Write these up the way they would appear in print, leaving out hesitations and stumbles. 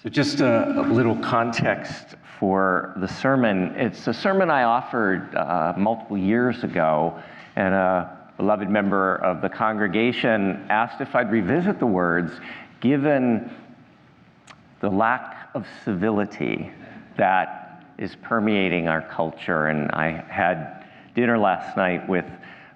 So just a little context for the sermon. It's a sermon I offered multiple years ago, and a beloved member of the congregation asked if I'd revisit the words, given the lack of civility that is permeating our culture. And I had dinner last night with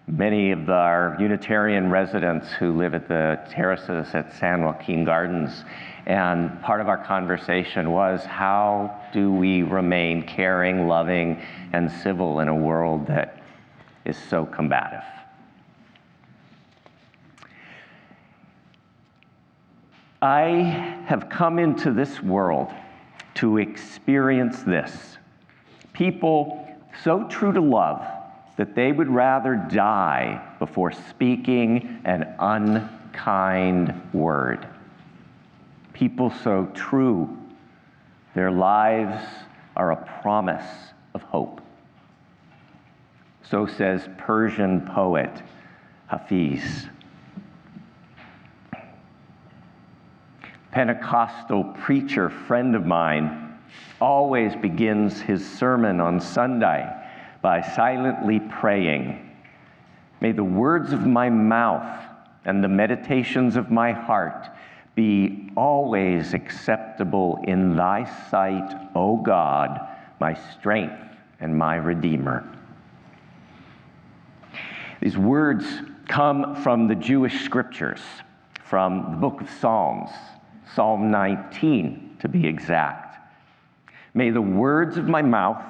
many of our Unitarian residents who live at the terraces at San Joaquin Gardens. And part of our conversation was, how do we remain caring, loving, and civil in a world that is so combative? I have come into this world to experience this. People so true to love that they would rather die before speaking an unkind word. People so true, their lives are a promise of hope. So says Persian poet Hafiz. Pentecostal preacher friend of mine always begins his sermon on Sunday by silently praying, "May the words of my mouth and the meditations of my heart be always acceptable in thy sight, O God, my strength and my Redeemer." These words come from the Jewish scriptures, from the book of Psalms, Psalm 19 to be exact. "May the words of my mouth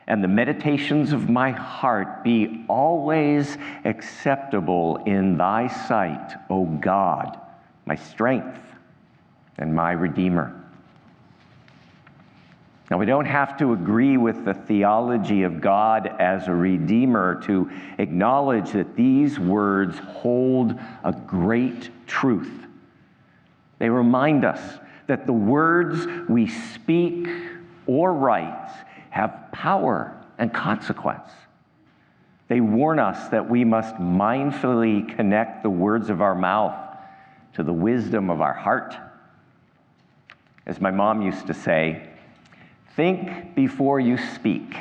and the meditations of my heart be always acceptable in thy sight, O God, my strength and my Redeemer." Now, we don't have to agree with the theology of God as a Redeemer to acknowledge that these words hold a great truth. They remind us that the words we speak or write have power and consequence. They warn us that we must mindfully connect the words of our mouth to the wisdom of our heart. As my mom used to say, think before you speak.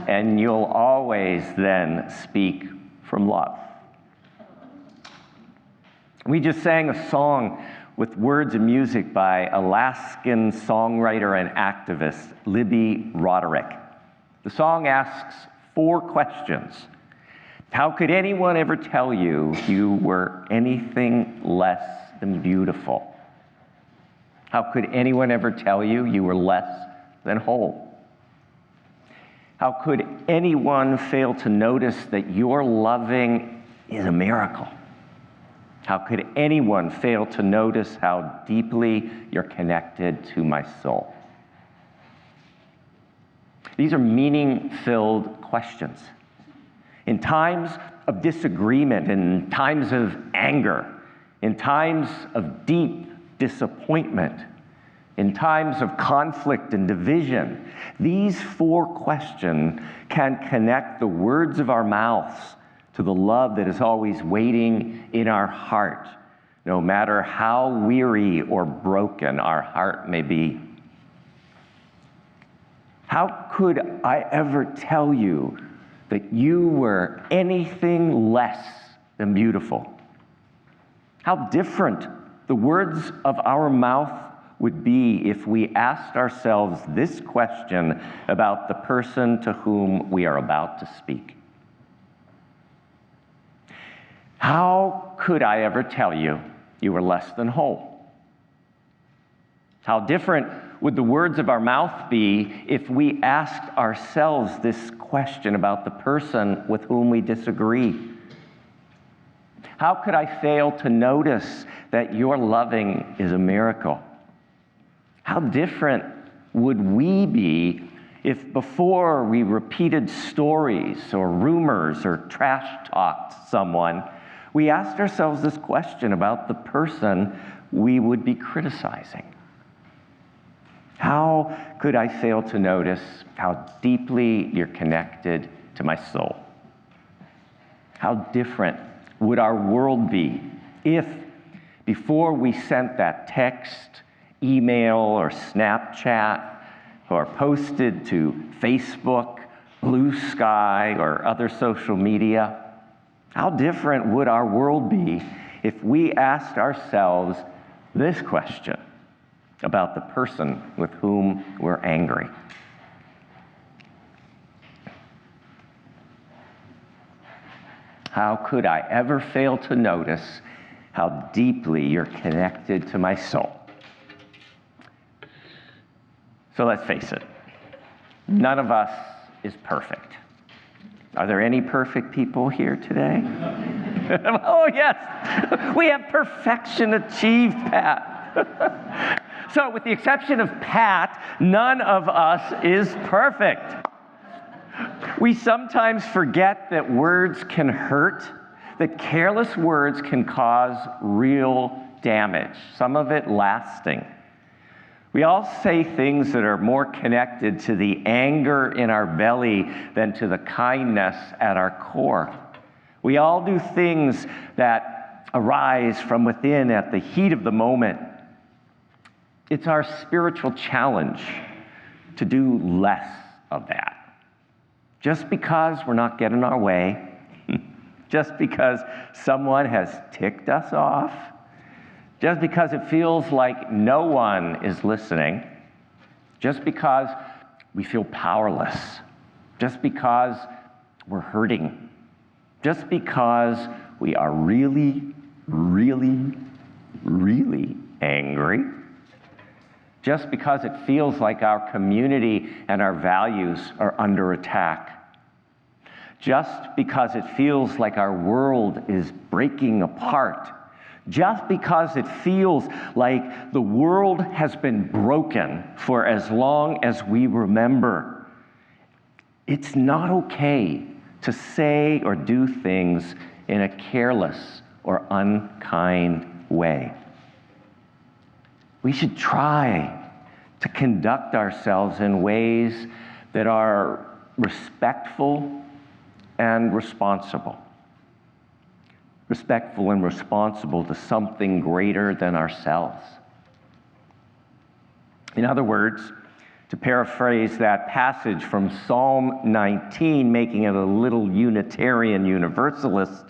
And you'll always then speak from love. We just sang a song with words and music by Alaskan songwriter and activist Libby Roderick. The song asks 4 questions. How could anyone ever tell you you were anything less than beautiful? How could anyone ever tell you you were less than whole? How could anyone fail to notice that your loving is a miracle? How could anyone fail to notice how deeply you're connected to my soul? These are meaning-filled questions. In times of disagreement, in times of anger, in times of deep disappointment, in times of conflict and division, these 4 questions can connect the words of our mouths to the love that is always waiting in our heart, no matter how weary or broken our heart may be. How could I ever tell you that you were anything less than beautiful? How different the words of our mouth would be if we asked ourselves this question about the person to whom we are about to speak. How could I ever tell you you were less than whole? How different would the words of our mouth be if we asked ourselves this question about the person with whom we disagree? How could I fail to notice that your loving is a miracle? How different would we be if before we repeated stories or rumors or trash talked someone, we asked ourselves this question about the person we would be criticizing? How could I fail to notice how deeply you're connected to my soul? How different would our world be if before we sent that text, email, or Snapchat, or posted to Facebook, Blue Sky, or other social media? How different would our world be if we asked ourselves this question about the person with whom we're angry? How could I ever fail to notice how deeply you're connected to my soul? So let's face it, none of us is perfect. Are there any perfect people here today? Oh, yes, we have perfection achieved, Pat. So with the exception of Pat, none of us is perfect. We sometimes forget that words can hurt, that careless words can cause real damage, some of it lasting. We all say things that are more connected to the anger in our belly than to the kindness at our core. We all do things that arise from within at the heat of the moment. It's our spiritual challenge to do less of that. Just because we're not getting our way, just because someone has ticked us off, just because it feels like no one is listening, just because we feel powerless, just because we're hurting, just because we are really, really, really angry, just because it feels like our community and our values are under attack, just because it feels like our world is breaking apart, just because it feels like the world has been broken for as long as we remember. It's not okay to say or do things in a careless or unkind way. We should try to conduct ourselves in ways that are respectful and responsible. Respectful and responsible to something greater than ourselves. In other words, to paraphrase that passage from Psalm 19, making it a little Unitarian Universalist,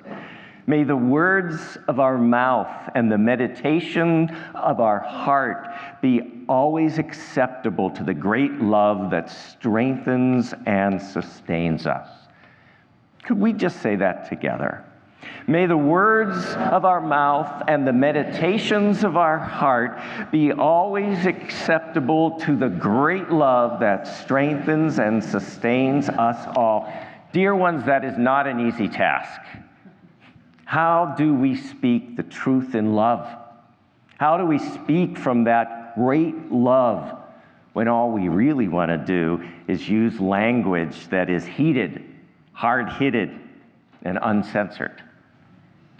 may the words of our mouth and the meditation of our heart be always acceptable to the great love that strengthens and sustains us. Could we just say that together? May the words of our mouth and the meditations of our heart be always acceptable to the great love that strengthens and sustains us all. Dear ones, that is not an easy task. How do we speak the truth in love? How do we speak from that great love when all we really want to do is use language that is heated, hard-hitted, and uncensored?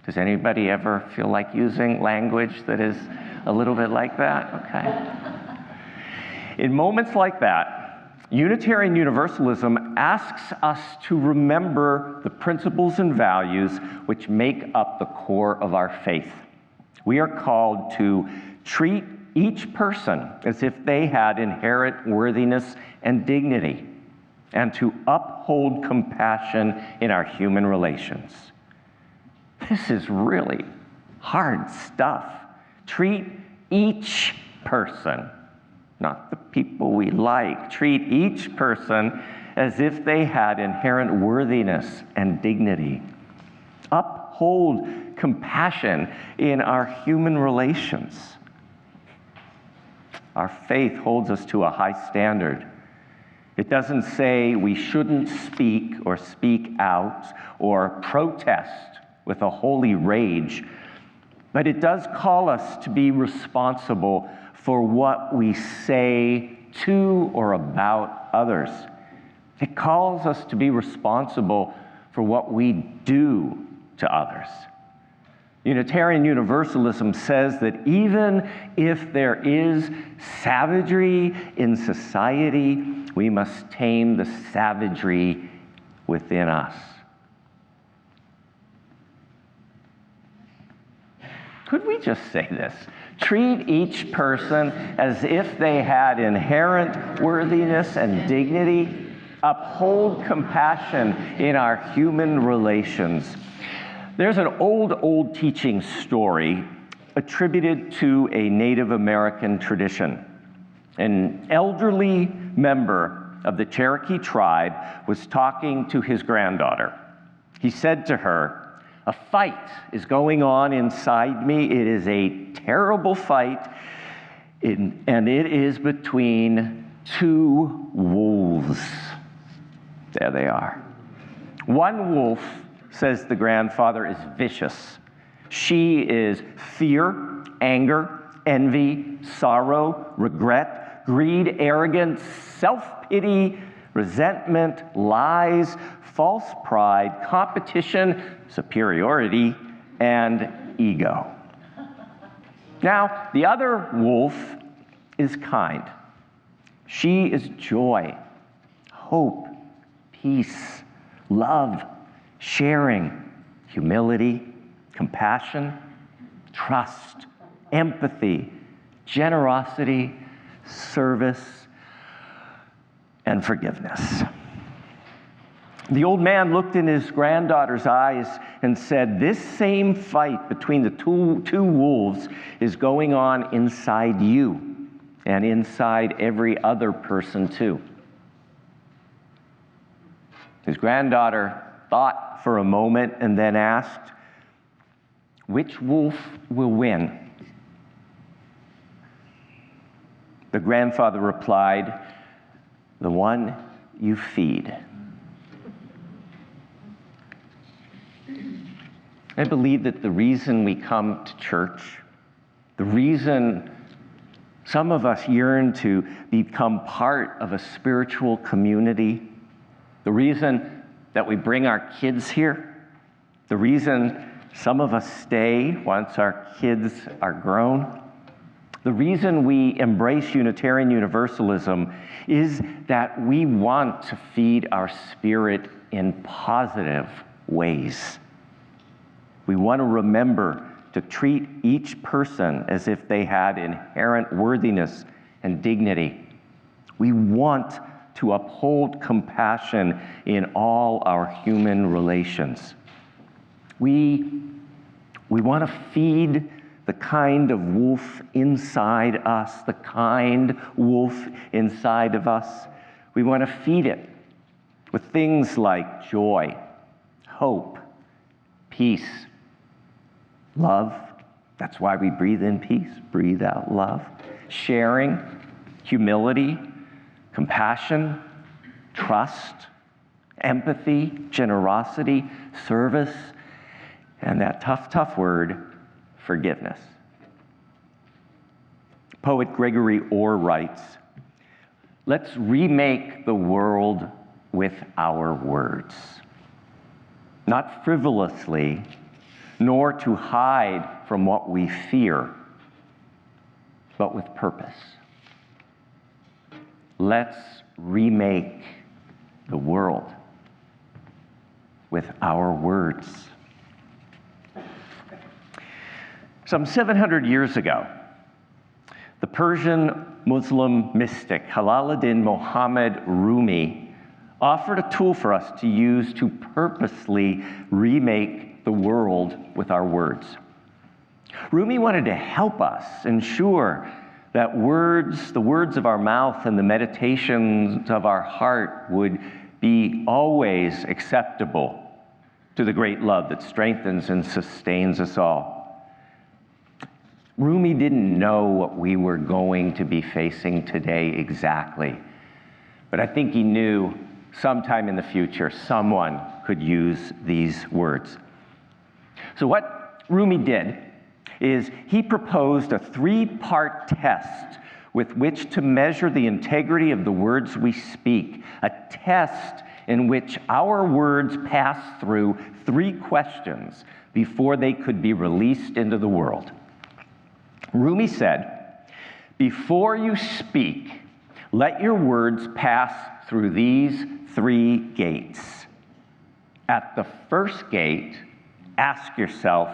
Does anybody ever feel like using language that is a little bit like that? Okay. In moments like that, Unitarian Universalism asks us to remember the principles and values which make up the core of our faith. We are called to treat each person as if they had inherent worthiness and dignity, and to uphold compassion in our human relations. This is really hard stuff. Treat each person, not the people we like, treat each person as if they had inherent worthiness and dignity. Uphold compassion in our human relations. Our faith holds us to a high standard. It doesn't say we shouldn't speak or speak out or protest with a holy rage, but it does call us to be responsible for what we say to or about others. It calls us to be responsible for what we do to others. Unitarian Universalism says that even if there is savagery in society, we must tame the savagery within us. Could we just say this? Treat each person as if they had inherent worthiness and dignity. Uphold compassion in our human relations. There's an old teaching story attributed to a Native American tradition. An elderly member of the Cherokee tribe was talking to his granddaughter. He said to her, "A fight is going on inside me. It is a terrible fight, and it is between two wolves." There they are. One wolf, says the grandfather, is vicious. She is fear, anger, envy, sorrow, regret, greed, arrogance, self-pity, resentment, lies, false pride, competition, superiority, and ego. Now, the other wolf is kind. She is joy, hope, peace, love, sharing, humility, compassion, trust, empathy, generosity, service, and forgiveness. The old man looked in his granddaughter's eyes and said, "This same fight between the two wolves is going on inside you and inside every other person too." His granddaughter thought for a moment and then asked, "Which wolf will win?" The grandfather replied, "The one you feed." I believe that the reason we come to church, the reason some of us yearn to become part of a spiritual community, the reason that we bring our kids here, the reason some of us stay once our kids are grown, the reason we embrace Unitarian Universalism is that we want to feed our spirit in positive ways. We want to remember to treat each person as if they had inherent worthiness and dignity. We want to uphold compassion in all our human relations. We want to feed the kind of wolf inside us, the kind wolf inside of us. We want to feed it with things like joy, hope, peace, love. That's why we breathe in peace, breathe out love. Sharing, humility, compassion, trust, empathy, generosity, service, and that tough word, forgiveness. Poet Gregory Orr writes, "Let's remake the world with our words, not frivolously, nor to hide from what we fear, but with purpose. Let's remake the world with our words." Some 700 years ago, the Persian Muslim mystic Jalaluddin Muhammad Rumi offered a tool for us to use to purposely remake the world with our words. Rumi wanted to help us ensure that the words of our mouth and the meditations of our heart would be always acceptable to the great love that strengthens and sustains us all. Rumi didn't know what we were going to be facing today exactly, but I think he knew sometime in the future someone could use these words. So what Rumi did is he proposed a 3-part test with which to measure the integrity of the words we speak, a test in which our words pass through 3 questions before they could be released into the world. Rumi said, "Before you speak, let your words pass through these 3 gates. At the first gate, ask yourself,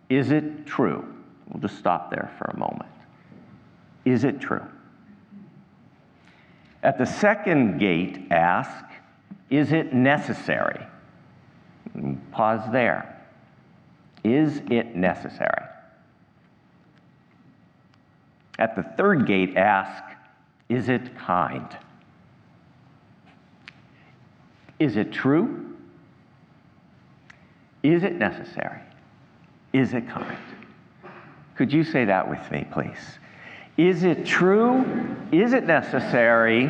is it true? We'll just stop there for a moment. Is it true? At the second gate, ask, is it necessary? Pause there. Is it necessary? At the third gate, ask, is it kind? Is it true? Is it necessary? Is it kind? Could you say that with me, please? Is it true? Is it necessary?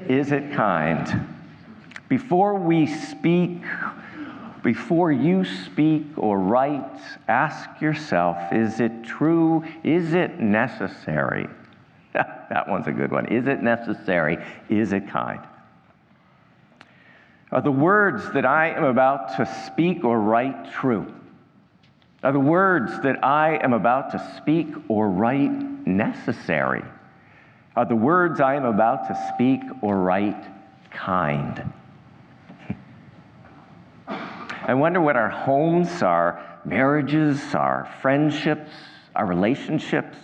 Is it kind? Before we speak, before you speak or write, ask yourself, is it true? Is it necessary? That one's a good one. Is it necessary? Is it kind? Are the words that I am about to speak or write true? Are the words that I am about to speak or write necessary? Are the words I am about to speak or write kind? I wonder what our homes, our marriages, our friendships, our relationships,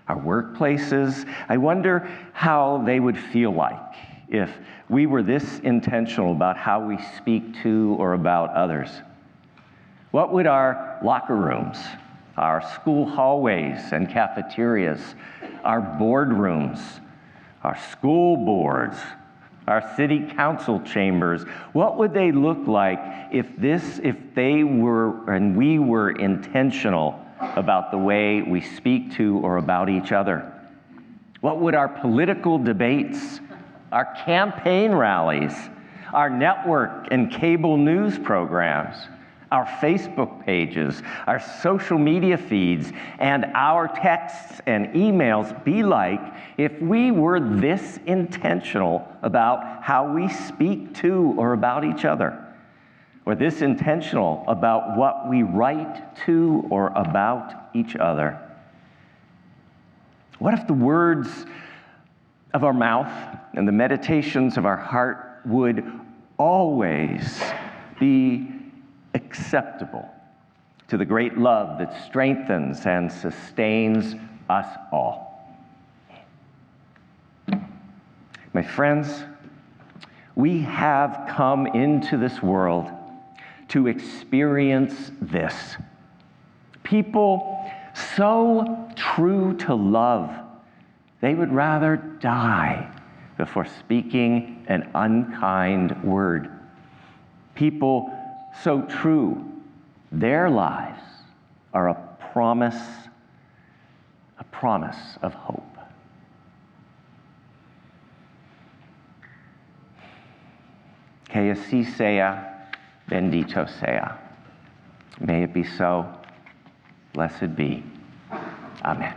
our workplaces, I wonder how they would feel like if we were this intentional about how we speak to or about others. What would our locker rooms, our school hallways and cafeterias, our boardrooms, our school boards, our city council chambers, what would they look like if they were and we were intentional about the way we speak to or about each other? What would our political debates, our campaign rallies, our network and cable news programs, our Facebook pages, our social media feeds, and our texts and emails be like if we were this intentional about how we speak to or about each other, or this intentional about what we write to or about each other? What if the words of our mouth and the meditations of our heart would always be acceptable to the great love that strengthens and sustains us all? My friends, we have come into this world to experience this. People so true to love, they would rather die before speaking an unkind word. People so true, their lives are a promise of hope. Que así sea, bendito sea. May it be so, blessed be. Amen.